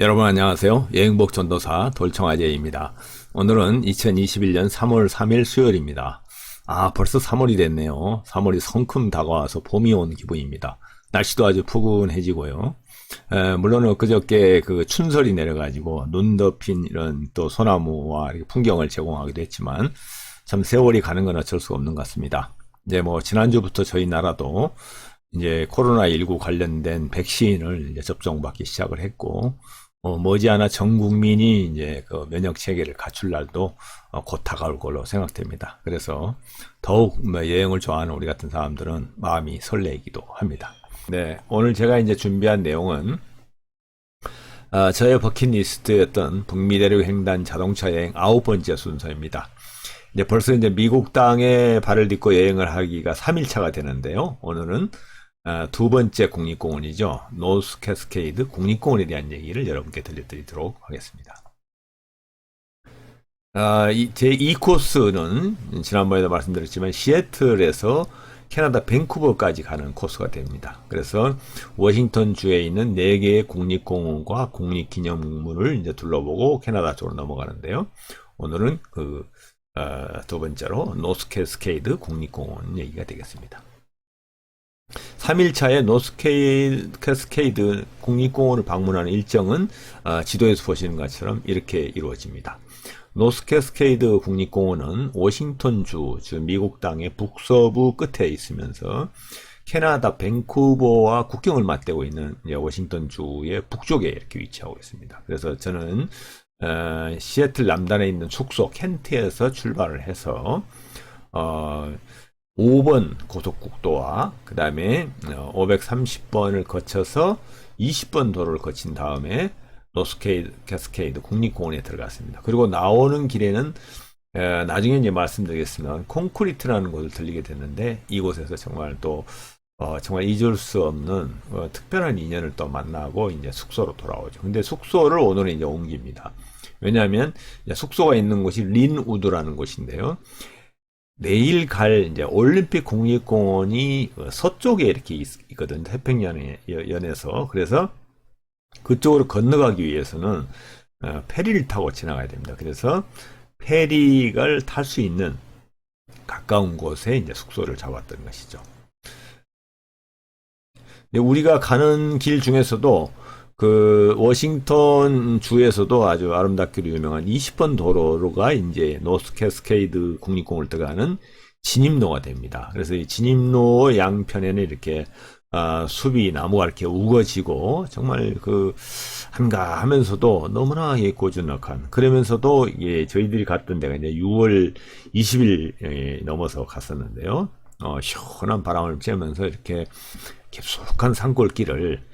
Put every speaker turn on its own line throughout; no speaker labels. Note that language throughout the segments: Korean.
여러분 안녕하세요. 여행복 전도사 돌청아제입니다. 오늘은 2021년 3월 3일 수요일입니다. 벌써 3월이 됐네요. 3월이 성큼 다가와서 봄이 온 기분입니다. 날씨도 아주 푸근해지고요. 물론 엊그저께 그 춘설이 내려가지고 눈 덮인 이런 또 소나무와 풍경을 제공하기도 했지만 참 세월이 가는 건 어쩔 수가 없는 것 같습니다. 이제 뭐 지난주부터 저희 나라도 이제 코로나19 관련된 백신을 이제 접종받기 시작을 했고, 머지않아 전 국민이 이제 그 면역 체계를 갖출 날도 곧 다가올 걸로 생각됩니다. 그래서 더욱 여행을 좋아하는 우리 같은 사람들은 마음이 설레기도 합니다. 네, 오늘 제가 이제 준비한 내용은 저의 버킷리스트였던 북미 대륙 횡단 자동차 여행 9번째 순서입니다. 이제 벌써 이제 미국 땅에 발을 딛고 여행을 하기가 3일차가 되는데요. 오늘은 두 번째 국립공원이죠. 노스 캐스케이드 국립공원에 대한 얘기를 여러분께 들려드리도록 하겠습니다. 제 2코스는 지난번에도 말씀드렸지만 시애틀에서 캐나다 밴쿠버까지 가는 코스가 됩니다. 그래서 워싱턴 주에 있는 4개의 국립공원과 국립기념물을 이제 둘러보고 캐나다 쪽으로 넘어가는데요. 오늘은 두 번째로 노스 캐스케이드 국립공원 얘기가 되겠습니다. 3일차에 노스 캐스케이드 국립공원을 방문하는 일정은 지도에서 보시는 것처럼 이렇게 이루어집니다. 노스 캐스케이드 국립공원은 워싱턴주, 즉 미국 땅의 북서부 끝에 있으면서 캐나다 밴쿠버와 국경을 맞대고 있는 워싱턴주의 북쪽에 이렇게 위치하고 있습니다. 그래서 저는 시애틀 남단에 있는 숙소 켄트에서 출발을 해서 5번 고속국도와 그 다음에 530번을 거쳐서 20번 도로를 거친 다음에 노스 캐스케이드 국립공원에 들어갔습니다. 그리고 나오는 길에는 나중에 이제 말씀드리겠지만 콘크리트라는 곳을 들리게 됐는데 이곳에서 정말 또 정말 잊을 수 없는 특별한 인연을 또 만나고 이제 숙소로 돌아오죠. 근데 숙소를 오늘은 이제 옮깁니다. 왜냐하면 숙소가 있는 곳이 린우드라는 곳인데요. 내일 갈 이제 올림픽 국립공원이 서쪽에 이렇게 있거든요. 태평양에서. 그래서 그쪽으로 건너가기 위해서는 페리를 타고 지나가야 됩니다. 그래서 페리를 탈 수 있는 가까운 곳에 이제 숙소를 잡았던 것이죠. 우리가 가는 길 중에서도 그 워싱턴 주에서도 아주 아름답기로 유명한 20번 도로가 이제 노스 캐스케이드 국립공원을 들어가는 진입로가 됩니다. 그래서 이 진입로 양편에는 이렇게 숲이 나무가 이렇게 우거지고 정말 한가하면서도 너무나 고즈넉한, 그러면서도 저희들이 갔던 데가 이제 6월 20일 넘어서 갔었는데요. 시원한 바람을 쐬면서 이렇게 깊숙한 산골길을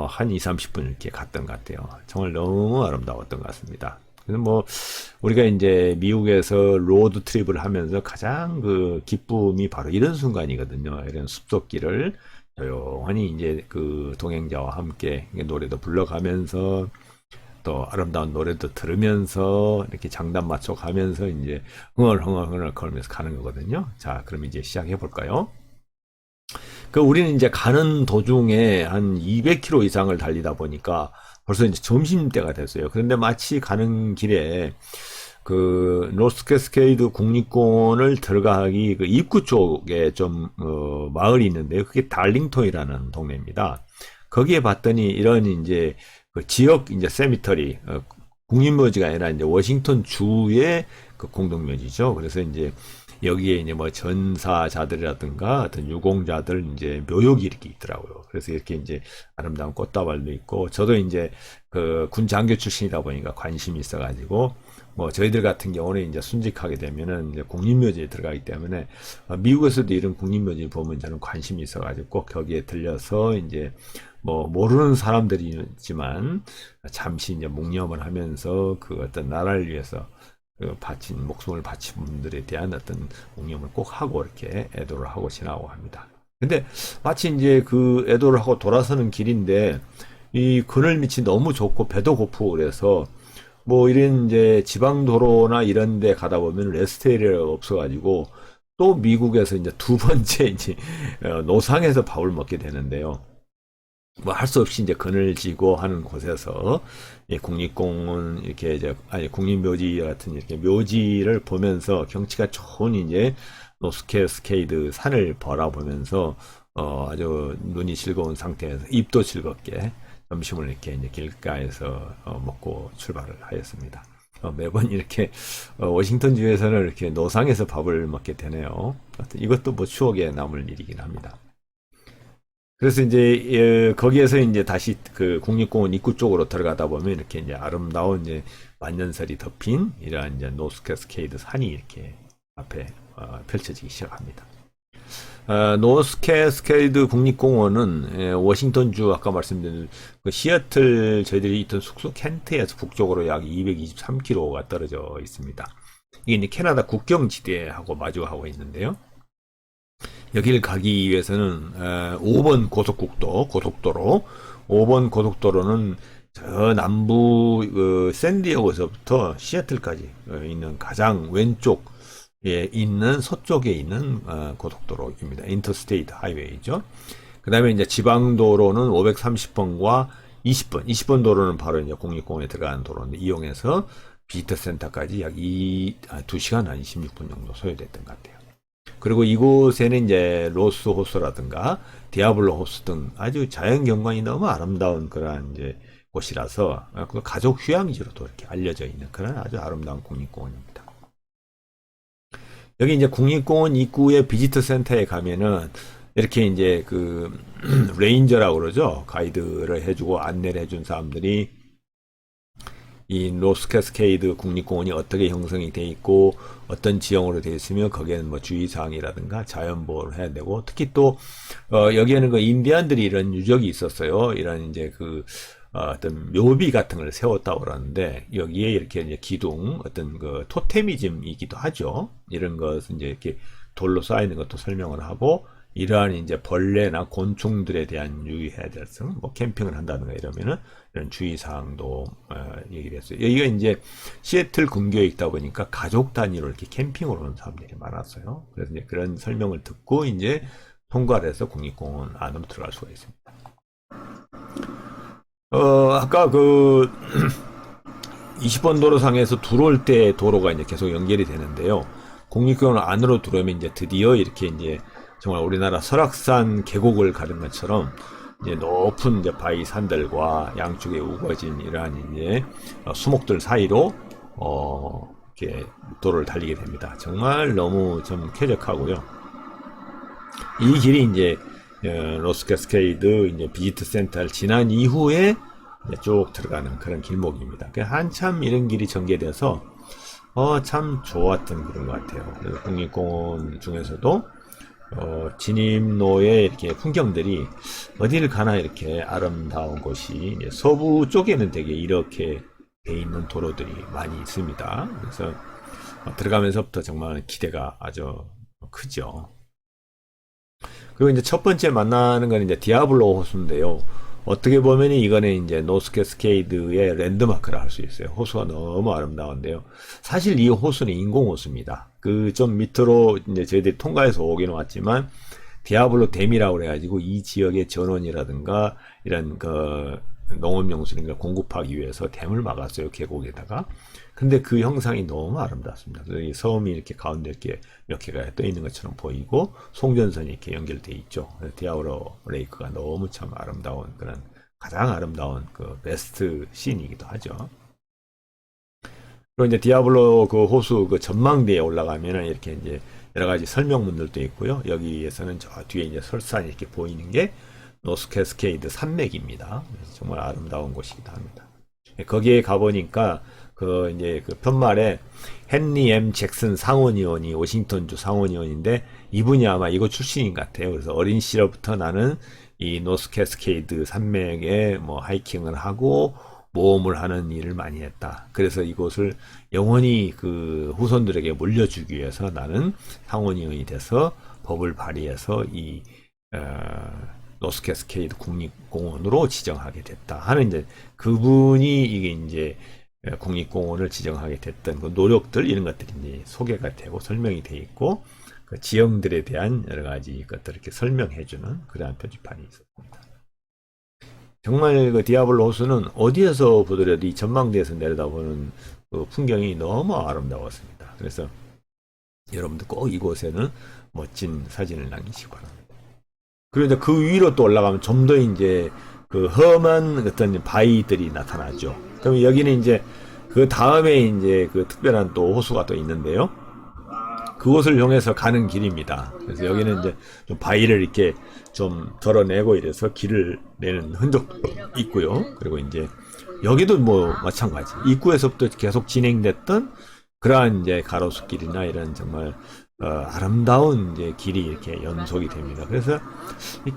한 20-30분 이렇게 갔던 것 같아요. 정말 너무 아름다웠던 것 같습니다. 그래서 뭐, 우리가 이제 미국에서 로드 트립을 하면서 가장 기쁨이 바로 이런 순간이거든요. 이런 숲속길을 조용히 이제 동행자와 함께 노래도 불러가면서 또 아름다운 노래도 들으면서 이렇게 장단 맞춰 가면서 이제 흥얼흥얼 걸으면서 가는 거거든요. 자, 그럼 이제 시작해 볼까요? 우리는 이제 가는 도중에 한 200km 이상을 달리다 보니까 벌써 이제 점심때가 됐어요. 그런데 마치 가는 길에 노스 캐스케이드 국립공원을 들어가기 입구 쪽에 좀 마을이 있는데요. 그게 달링턴이라는 동네입니다. 거기에 봤더니 이런 이제 지역 이제 세미터리, 국립묘지가 아니라 이제 워싱턴 주의 공동묘지죠. 그래서 이제 여기에 이제 뭐 전사자들이라든가 어떤 유공자들 이제 묘역이 이렇게 있더라고요. 그래서 이렇게 이제 아름다운 꽃다발도 있고, 저도 이제 군 장교 출신이다 보니까 관심이 있어가지고, 뭐 저희들 같은 경우는 이제 순직하게 되면은 이제 국립묘지에 들어가기 때문에 미국에서도 이런 국립묘지 보면 저는 관심이 있어가지고 꼭 거기에 들려서 이제 뭐 모르는 사람들이지만 잠시 이제 묵념을 하면서 어떤 나라를 위해서 목숨을 바친 분들에 대한 어떤 묵념을 꼭 하고 이렇게 애도를 하고 지나고 합니다. 근데 마치 이제 애도를 하고 돌아서는 길인데 이 그늘 밑이 너무 좋고 배도 고프고 그래서 뭐 이런 이제 지방도로나 이런 데 가다 보면 레스테이리가 없어가지고 또 미국에서 이제 두 번째 이제 노상에서 밥을 먹게 되는데요. 뭐 할 수 없이 이제 그늘지고 하는 곳에서 국립공원 이렇게 이제 아니 국립묘지 같은 이렇게 묘지를 보면서 경치가 좋은 이제 노스캐스케이드 산을 바라보면서 아주 눈이 즐거운 상태에서 입도 즐겁게 점심을 이렇게 이제 길가에서 먹고 출발을 하였습니다. 매번 이렇게 워싱턴주에서는 이렇게 노상에서 밥을 먹게 되네요. 이것도 뭐 추억에 남을 일이긴 합니다. 그래서 이제 거기에서 이제 다시 그 국립공원 입구 쪽으로 들어가다 보면 이렇게 이제 아름다운 이제 만년설이 덮인 이러한 이제 노스 캐스케이드 산이 이렇게 앞에 펼쳐지기 시작합니다. 노스 캐스케이드 국립공원은 워싱턴주 아까 말씀드린 그 시애틀 저희들이 있던 숙소 켄트에서 북쪽으로 약 223km가 떨어져 있습니다. 이게 이제 캐나다 국경지대하고 마주하고 있는데요. 여기를 가기 위해서는 5번 고속도로 5번 고속도로는 저 남부 샌디에고에서부터 시애틀까지 있는 가장 왼쪽에 있는 서쪽에 있는 고속도로입니다. 인터스테이트 하이웨이죠. 그 다음에 이제 지방도로는 530번과 20번 도로는 바로 이제 국립공원에 들어가는 도로인데 이용해서 비지터 센터까지 약 2시간 한 26분 정도 소요됐던 것 같아요. 그리고 이곳에는 이제 로스 호수라든가 디아블로 호수 등 아주 자연 경관이 너무 아름다운 그런 이제 곳이라서 가족 휴양지로도 이렇게 알려져 있는 그런 아주 아름다운 국립공원입니다. 여기 이제 국립공원 입구의 비지터 센터에 가면은 이렇게 이제 그 레인저라고 그러죠. 가이드를 해주고 안내를 해준 사람들이 이 노스 캐스케이드 국립공원이 어떻게 형성이 돼 있고 어떤 지형으로 되어 있으면 거기에는 뭐 주의사항이라든가 자연보호를 해야 되고 특히 또 여기에는 그 인디안들이 이런 유적이 있었어요. 이런 이제 그 어떤 묘비 같은 걸 세웠다고 그러는데 여기에 이렇게 이제 기둥 어떤 그 토테미즘이기도 하죠. 이런 것은 이제 이렇게 돌로 쌓여 있는 것도 설명을 하고 이러한 이제 벌레나 곤충들에 대한 유의해야 될 점, 뭐 캠핑을 한다든가 이러면은 이런 주의사항도 얘기를 했어요. 여기가 이제 시애틀 근교에 있다 보니까 가족 단위로 이렇게 캠핑을 오는 사람들이 많았어요. 그래서 이제 그런 설명을 듣고 이제 통과를 해서 국립공원 안으로 들어갈 수가 있습니다. 아까 그 20번 도로상에서 들어올 때 도로가 이제 계속 연결이 되는데요. 국립공원 안으로 들어오면 이제 드디어 이렇게 이제 정말 우리나라 설악산 계곡을 가는 것처럼 이제 높은 이제 바위 산들과 양쪽에 우거진 이러한 이제 수목들 사이로 이렇게 도로를 달리게 됩니다. 정말 너무 좀 쾌적하고요. 이 길이 이제 로스 캐스케이드 이제 비지트 센터를 지난 이후에 쭉 들어가는 그런 길목입니다. 한참 이런 길이 전개돼서 참 좋았던 그런 것 같아요. 그래서 국립공원 중에서도 진입로의 이렇게 풍경들이 어디를 가나 이렇게 아름다운 곳이 서부 쪽에는 되게 이렇게 돼 있는 도로들이 많이 있습니다. 그래서 들어가면서부터 정말 기대가 아주 크죠. 그리고 이제 첫 번째 만나는 건 이제 디아블로 호수인데요. 어떻게 보면 이거는 이제 노스 캐스케이드의 랜드마크라 할 수 있어요. 호수가 너무 아름다운데요. 사실 이 호수는 인공 호수입니다. 그 좀 밑으로 이제 저희들이 통과해서 오기는 왔지만 디아블로 댐이라고 그래가지고 이 지역의 전원이라든가 이런 그 농업용수를 공급하기 위해서 댐을 막았어요. 계곡에다가. 근데 그 형상이 너무 아름답습니다. 이 섬이 이렇게 가운데 이렇게 몇 개가 떠 있는 것처럼 보이고 송전선이 이렇게 연결돼 있죠. 디아블로 레이크가 너무 참 아름다운 그런 가장 아름다운 그 베스트 씬이기도 하죠. 그리고 이제 디아블로 그 호수 그 전망대에 올라가면은 이렇게 이제 여러 가지 설명문들도 있고요. 여기에서는 저 뒤에 이제 설산이 이렇게 보이는 게 노스 캐스케이드 산맥입니다. 그래서 정말 아름다운 곳이기도 합니다. 거기에 가보니까 그 이제 그 편말에 헨리 M 잭슨 상원의원이 워싱턴주 상원의원인데 이분이 아마 이곳 출신인 것 같아요. 그래서 어린 시절부터 나는 이 노스 캐스케이드 산맥에 뭐 하이킹을 하고 모험을 하는 일을 많이 했다. 그래서 이곳을 영원히 그 후손들에게 물려주기 위해서 나는 상원의원이 돼서 법을 발의해서 이 노스 캐스케이드 국립공원으로 지정하게 됐다 하는 이제 그분이 이게 이제 국립공원을 지정하게 됐던 그 노력들 이런 것들이 이제 소개가 되고 설명이 돼 있고 그 지형들에 대한 여러 가지 것들을 이렇게 설명해주는 그러한 표지판이 있었습니다. 정말 그 디아블로 호수는 어디에서 보더라도 이 전망대에서 내려다보는 그 풍경이 너무 아름다웠습니다. 그래서 여러분들 꼭 이곳에는 멋진 사진을 남기시기 바랍니다. 그리고 이제 그 위로 또 올라가면 좀 더 이제 그 험한 어떤 바위들이 나타나죠. 그럼 여기는 이제 그 다음에 이제 그 특별한 또 호수가 또 있는데요. 그곳을 향해서 가는 길입니다. 그래서 여기는 이제 좀 바위를 이렇게 좀 덜어내고 이래서 길을 내는 흔적도 있고요. 그리고 이제 여기도 뭐 마찬가지. 입구에서부터 계속 진행됐던 그러한 이제 가로수길이나 이런 정말 아름다운 이제 길이 이렇게 연속이 됩니다. 그래서 이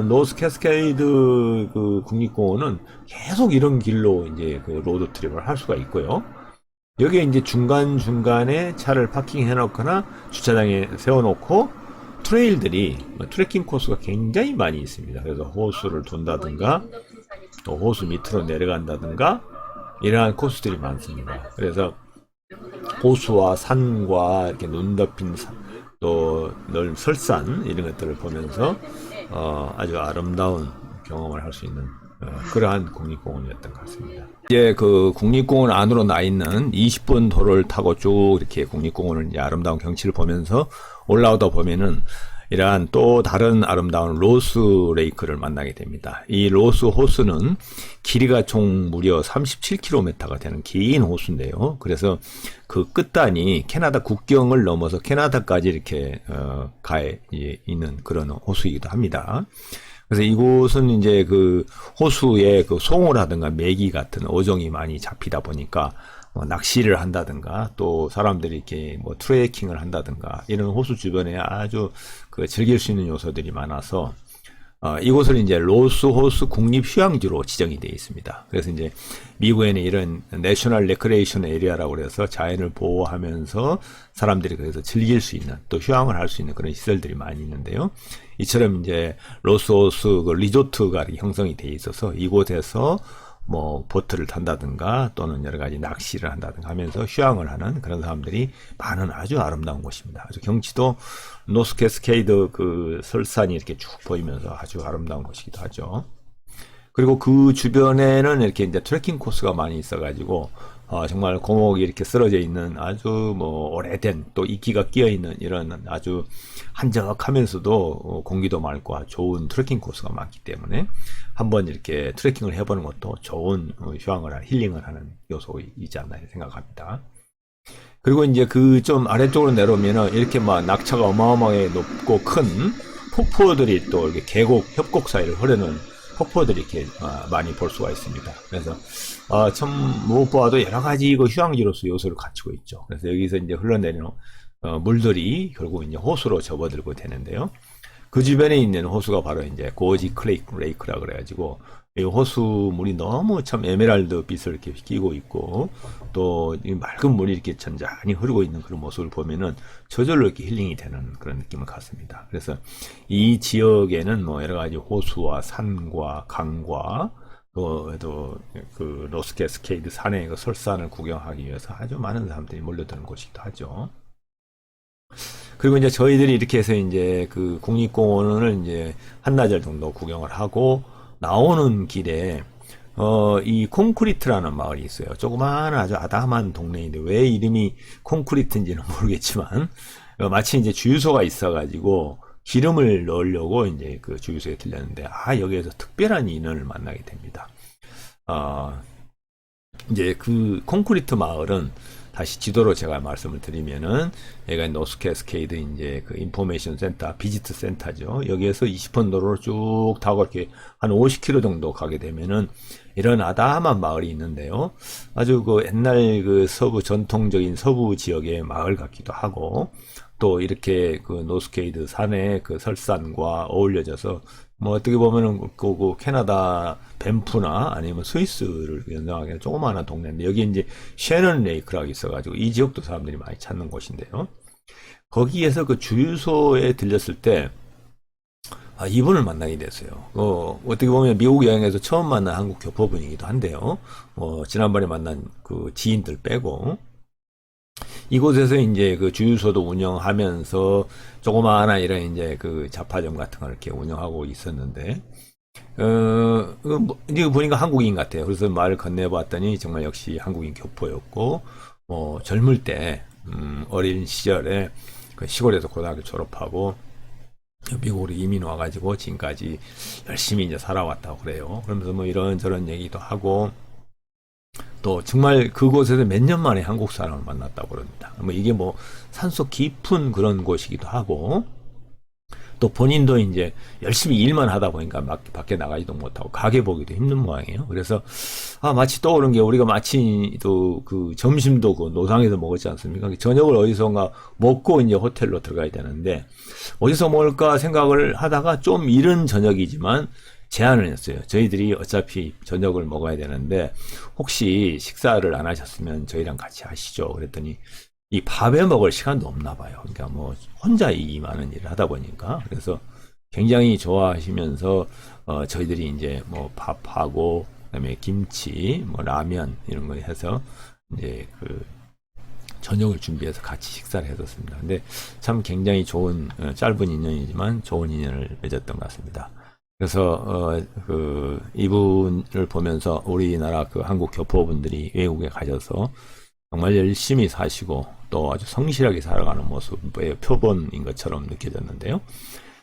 노스 캐스케이드 그 국립공원은 계속 이런 길로 이제 그 로드 트립을 할 수가 있고요. 여기에 이제 중간중간에 차를 파킹해 놓거나 주차장에 세워놓고 트레일들이 트레킹 코스가 굉장히 많이 있습니다. 그래서 호수를 돈다든가 또 호수 밑으로 내려간다든가 이러한 코스들이 많습니다. 그래서 호수와 산과 이렇게 눈 덮인 또 넓은 설산 이런 것들을 보면서 아주 아름다운 경험을 할 수 있는 그러한 국립공원이었던 것 같습니다. 이제 그 국립공원 안으로 나 있는 20분 도로를 타고 쭉 이렇게 국립공원을 이제 아름다운 경치를 보면서 올라오다 보면은 이러한 또 다른 아름다운 로스 레이크를 만나게 됩니다. 이 로스 호수는 길이가 총 무려 37km가 되는 긴 호수인데요. 그래서 그 끝단이 캐나다 국경을 넘어서 캐나다까지 이렇게 가 있는 그런 호수이기도 합니다. 그래서 이곳은 이제 그 호수에 그 송어라든가 메기 같은 어종이 많이 잡히다 보니까 낚시를 한다든가 또 사람들이 이렇게 뭐 트레이킹을 한다든가 이런 호수 주변에 아주 그 즐길 수 있는 요소들이 많아서 이곳을 이제 로스 호수 국립 휴양지로 지정이 되어 있습니다. 그래서 이제 미국에는 이런 내셔널 레크레이션 에리아라고 그래서 자연을 보호하면서 사람들이 그래서 즐길 수 있는 또 휴양을 할 수 있는 그런 시설들이 많이 있는데요. 이처럼 이제 로스 호수 그 리조트가 형성이 되어 있어서 이곳에서 뭐 보트를 탄다든가 또는 여러 가지 낚시를 한다든가 하면서 휴양을 하는 그런 사람들이 많은 아주 아름다운 곳입니다. 아주 경치도 노스 캐스케이드 그 설산이 이렇게 쭉 보이면서 아주 아름다운 곳이기도 하죠. 그리고 그 주변에는 이렇게 이제 트레킹 코스가 많이 있어가지고 정말 고목이 이렇게 쓰러져 있는 아주 뭐 오래된 또 이끼가 끼어 있는 이런 아주 한적하면서도 공기도 맑고 좋은 트레킹 코스가 많기 때문에 한번 이렇게 트레킹을 해보는 것도 좋은 휴양을 힐링을 하는 요소이지 않나 생각합니다. 그리고 이제 그 좀 아래쪽으로 내려오면은 이렇게 막 낙차가 어마어마하게 높고 큰 폭포들이 또 이렇게 계곡 협곡 사이를 흐르는 폭포들이 이렇게 많이 볼 수가 있습니다. 그래서 참 무엇보다도 여러 가지 그 휴양지로서 요소를 갖추고 있죠. 그래서 여기서 이제 흘러내리는 물들이 결국 이제 호수로 접어들고 되는데요. 그 주변에 있는 호수가 바로 이제 고지 클레이크 레이크라 그래가지고 이 호수 물이 너무 참 에메랄드 빛을 이렇게 끼고 있고 또 이 맑은 물이 이렇게 잔잔히 흐르고 있는 그런 모습을 보면은 저절로 이렇게 힐링이 되는 그런 느낌을 갖습니다. 그래서 이 지역에는 뭐 여러 가지 호수와 산과 강과 또 그 로스 캐스케이드 산의 그 설산을 구경하기 위해서 아주 많은 사람들이 몰려드는 곳이기도 하죠. 그리고 이제 저희들이 이렇게 해서 이제 그 국립공원을 이제 한나절 정도 구경을 하고 나오는 길에 이 콘크리트라는 마을이 있어요. 조그마한 아주 아담한 동네인데 왜 이름이 콘크리트인지는 모르겠지만 마치 이제 주유소가 있어가지고 기름을 넣으려고 이제 그 주유소에 들렸는데 여기에서 특별한 인연을 만나게 됩니다. 이제 그 콘크리트 마을은 다시 지도로 제가 말씀을 드리면은 여기가 노스 캐스케이드 이제 그 인포메이션 센터, 비지트 센터죠. 여기에서 20번 도로를 쭉 타고 이렇게 한 50km 정도 가게 되면은 이런 아담한 마을이 있는데요. 아주 그 옛날 그 서부 전통적인 서부 지역의 마을 같기도 하고 또 이렇게 그 노스케이드 산의 그 설산과 어울려져서 뭐 어떻게 보면은 그 캐나다 밴프나 아니면 스위스를 연상하기에 조그마한 동네인데 여기 이제 셰넌 레이크라고 있어가지고 이 지역도 사람들이 많이 찾는 곳인데요. 거기에서 그 주유소에 들렸을 때 이분을 만나게 됐어요. 어떻게 보면 미국 여행에서 처음 만난 한국 교포분이기도 한데요. 지난번에 만난 그 지인들 빼고 이곳에서 이제 그 주유소도 운영하면서 조그마한 이런 이제 그 잡화점 같은 걸 이렇게 운영하고 있었는데 이거 보니까 한국인 같아요. 그래서 말을 건네봤더니 정말 역시 한국인 교포였고, 젊을 때, 어린 시절에 그 시골에서 고등학교 졸업하고, 미국으로 이민 와가지고 지금까지 열심히 이제 살아왔다고 그래요. 그러면서 뭐 이런저런 얘기도 하고, 또 정말 그곳에서 몇 년 만에 한국 사람을 만났다고 그럽니다. 뭐 이게 뭐 산속 깊은 그런 곳이기도 하고, 또 본인도 이제 열심히 일만 하다 보니까 막 밖에 나가지도 못하고 가게 보기도 힘든 모양이에요. 그래서 마치 떠오른 게 우리가 마치 또 그 점심도 그 노상에서 먹었지 않습니까? 저녁을 어디선가 먹고 이제 호텔로 들어가야 되는데 어디서 먹을까 생각을 하다가 좀 이른 저녁이지만 제안을 했어요. 저희들이 어차피 저녁을 먹어야 되는데 혹시 식사를 안 하셨으면 저희랑 같이 하시죠. 그랬더니 이 밥에 먹을 시간도 없나 봐요. 그러니까 뭐 혼자 이 많은 일을 하다 보니까 그래서 굉장히 좋아하시면서 저희들이 이제 뭐 밥하고 그다음에 김치, 뭐 라면 이런 거 해서 이제 그 저녁을 준비해서 같이 식사를 했었습니다. 근데 참 굉장히 좋은 짧은 인연이지만 좋은 인연을 맺었던 것 같습니다. 그래서 그 이분을 보면서 우리나라 그 한국 교포분들이 외국에 가셔서 정말 열심히 사시고 또 아주 성실하게 살아가는 모습의 표본인 것처럼 느껴졌는데요.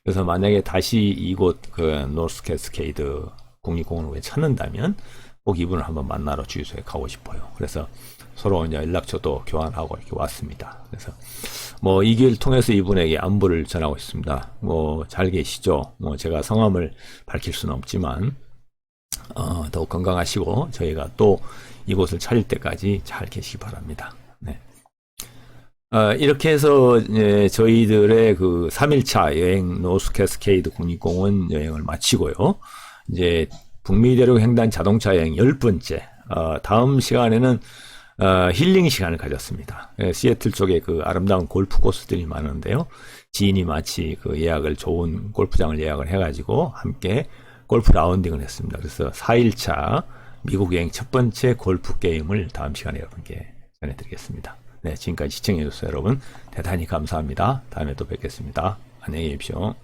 그래서 만약에 다시 이곳 그 노스 캐스케이드 국립공원을 찾는다면 꼭 이분을 한번 만나러 주유소에 가고 싶어요. 그래서 서로 이제 연락처도 교환하고 이렇게 왔습니다. 그래서 뭐 이 길 통해서 이분에게 안부를 전하고 있습니다. 뭐 잘 계시죠? 뭐 제가 성함을 밝힐 수는 없지만 더욱 건강하시고 저희가 또 이곳을 찾을 때까지 잘 계시기 바랍니다. 네. 이렇게 해서 저희들의 그 3일차 여행 노스 캐스케이드 국립공원 여행을 마치고요. 이제 북미대륙 횡단 자동차 여행 10번째 다음 시간에는 힐링 시간을 가졌습니다. 시애틀 쪽에 그 아름다운 골프 코스들이 많은데요. 지인이 마치 그 예약을 좋은 골프장을 예약을 해가지고 함께 골프 라운딩을 했습니다. 그래서 4일차 미국 여행 첫 번째 골프 게임을 다음 시간에 여러분께 전해드리겠습니다. 네, 지금까지 시청해주셔서 여러분 대단히 감사합니다. 다음에 또 뵙겠습니다. 안녕히 계십시오.